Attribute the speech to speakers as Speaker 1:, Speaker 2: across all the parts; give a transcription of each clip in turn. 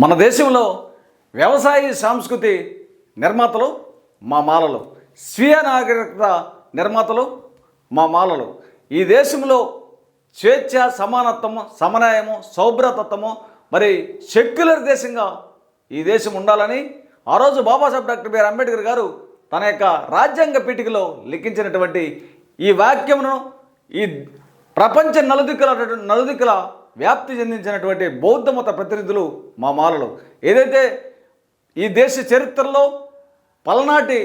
Speaker 1: మన దేశంలో వ్యవసాయ సంస్కృతి నిర్మాతలు మా మాలలు, స్వీయ నాగరికత నిర్మాతలు మా మాలలు. ఈ దేశంలో స్వేచ్ఛ, సమానత్వము, సమన్వయము, సౌభ్రతత్వము, మరి సెక్యులర్ దేశంగా ఈ దేశం ఉండాలని ఆ రోజు బాబాసాహెబ్ డాక్టర్ బిఆర్ అంబేద్కర్ గారు తన యొక్క రాజ్యాంగ పీఠికలో లిఖించినటువంటి ఈ వాక్యమును ఈ ప్రపంచ నలుదిక్కుల వ్యాప్తి చెందించినటువంటి బౌద్ధ మత ప్రతినిధులు మా మాలలు. ఏదైతే ఈ దేశ చరిత్రలో పలనాటి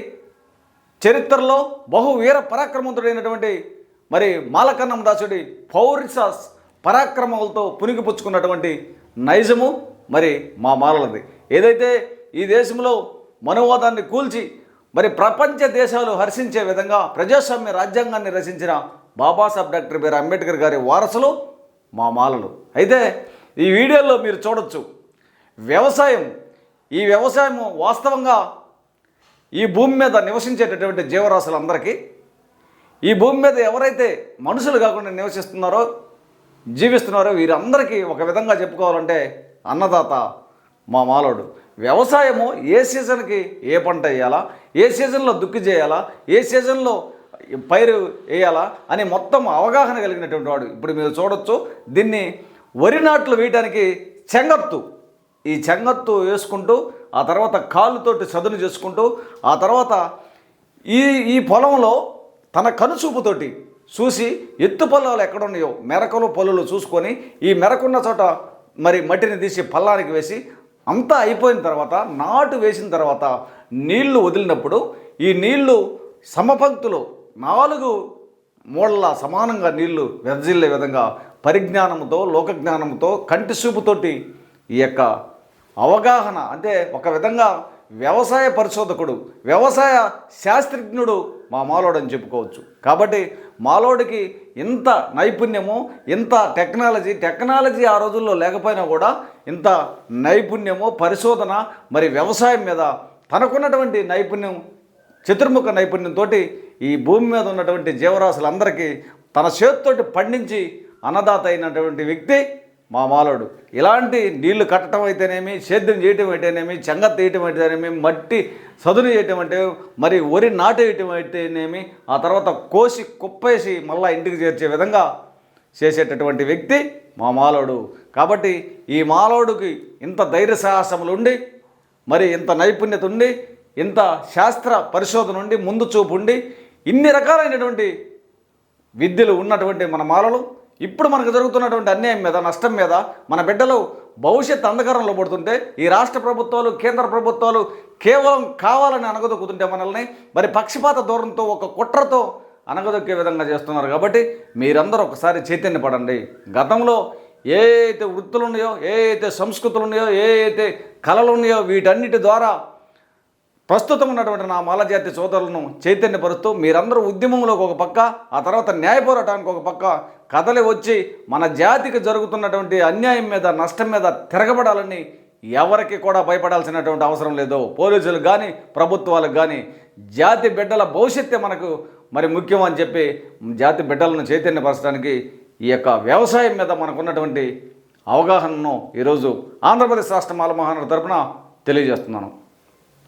Speaker 1: చరిత్రలో బహు వీర పరాక్రమవంతుడైనటువంటి మరి మాలకన్నం దాసుడి పౌరుష పరాక్రమాలతో పునిగిపుచ్చుకున్నటువంటి నైజము మరి మా మాలలది. ఏదైతే ఈ దేశంలో మనువాదాన్ని కూల్చి మరి ప్రపంచ దేశాలు హర్షించే విధంగా ప్రజాస్వామ్య రాజ్యాంగాన్ని రచించిన బాబాసాహెబ్ డాక్టర్ బిఆర్ అంబేద్కర్ గారి వారసులు మా మాలలు. అయితే ఈ వీడియోలో మీరు చూడొచ్చు ఈ వ్యవసాయము వాస్తవంగా ఈ భూమి మీద నివసించేటటువంటి జీవరాశులందరికీ, ఈ భూమి మీద ఎవరైతే మనుషులు కాకుండా జీవిస్తున్నారో వీరందరికీ ఒక విధంగా చెప్పుకోవాలంటే అన్నదాత మా మాలోడు. వ్యవసాయము ఏ సీజన్కి ఏ పంట వేయాలా, ఏ సీజన్లో దుక్కి చేయాలా, ఏ సీజన్లో పైరు వేయాలా అని మొత్తం అవగాహన కలిగినటువంటి వాడు. ఇప్పుడు మీరు చూడొచ్చు, దీన్ని వరి నాట్లు వేయడానికి ఈ చెంగత్తు వేసుకుంటూ ఆ తర్వాత కాళ్ళతోటి చదును చేసుకుంటూ ఆ తర్వాత ఈ పొలంలో తన కనుచూపుతోటి చూసి ఎత్తు పొలాలు ఎక్కడున్నాయో మెరకలు పొలాలు చూసుకొని ఈ మెరకున్న చోట మరి మట్టిని తీసి పల్లానికి వేసి అంతా అయిపోయిన తర్వాత నాటు వేసిన తర్వాత నీళ్లు వదిలినప్పుడు ఈ నీళ్లు సమపంక్తులు 4 మూలల సమానంగా నీళ్లు వెదజిల్లే విధంగా పరిజ్ఞానంతో, లోకజ్ఞానంతో, కంటి చూపుతోటి ఈ యొక్క అవగాహన, అంటే ఒక విధంగా వ్యవసాయ పరిశోధకుడు, వ్యవసాయ శాస్త్రజ్ఞుడు మా మాలోడు అని చెప్పుకోవచ్చు. కాబట్టి మాలోడికి ఇంత నైపుణ్యము, ఇంత టెక్నాలజీ ఆ రోజుల్లో లేకపోయినా కూడా ఇంత నైపుణ్యము, పరిశోధన, మరి వ్యవసాయం మీద తనకున్నటువంటి నైపుణ్యం, చతుర్ముఖ నైపుణ్యంతో ఈ భూమి మీద ఉన్నటువంటి జీవరాశులందరికీ తన చేతితోటి పండించి అన్నదాత అయినటువంటి వ్యక్తి మా మాలోడు. ఇలాంటి నీళ్లు కట్టడం అయితేనేమి, సేద్యం చేయటం అయితేనేమి, చెంగత్ వేయటం అయితేనేమి, మట్టి సదును చేయటం అంటే, మరి వరి నాటేయటం అయితేనేమి, ఆ తర్వాత కోసి కుప్పేసి మళ్ళీ ఇంటికి చేర్చే విధంగా చేసేటటువంటి వ్యక్తి మా మాలోడు. కాబట్టి ఈ మాలోడుకి ఇంత ధైర్య సాహసములు ఉండి, మరి ఇంత నైపుణ్యత ఉండి, ఇంత శాస్త్ర పరిశోధన ఉండి, ముందు చూపు ఉండి, ఇన్ని రకాలైనటువంటి విద్యలు ఉన్నటువంటి మన మాలలు ఇప్పుడు మనకు జరుగుతున్నటువంటి అన్యాయం మీద, నష్టం మీద, మన బిడ్డలు భవిష్యత్ అంధకారంలో పడుతుంటే ఈ రాష్ట్ర ప్రభుత్వాలు, కేంద్ర ప్రభుత్వాలు కేవలం కావాలని అనగదొక్కుతుంటే మనల్ని మరి పక్షపాత ధోరణితో, ఒక కుట్రతో అనగదొక్కే విధంగా చేస్తున్నారు. కాబట్టి మీరందరూ ఒకసారి చైతన్యపడండి. గతంలో ఏ అయితే వృత్తులు ఉన్నాయో, ఏ అయితే సంస్కృతులు ఉన్నాయో, ఏ అయితే కళలు ఉన్నాయో వీటన్నిటి ద్వారా ప్రస్తుతం ఉన్నటువంటి నా మాలజాతి సోదరులను చైతన్యపరుస్తూ మీరందరూ ఉద్యమంలోకి ఒక పక్క, ఆ తర్వాత న్యాయ పోరాటానికి ఒక పక్క కథలు వచ్చి మన జాతికి జరుగుతున్నటువంటి అన్యాయం మీద, నష్టం మీద తిరగబడాలని ఎవరికి కూడా భయపడాల్సినటువంటి అవసరం లేదు. పోలీసులకు కానీ, ప్రభుత్వాలకు కానీ జాతి బిడ్డల భవిష్యత్తే మనకు మరి ముఖ్యం అని చెప్పి జాతి బిడ్డలను చైతన్యపరచడానికి ఈ యొక్క వ్యవసాయం మీద మనకున్నటువంటి అవగాహనను ఈరోజు ఆంధ్రప్రదేశ్ రాష్ట్ర మాల మహానగర తరపున తెలియజేస్తున్నాను.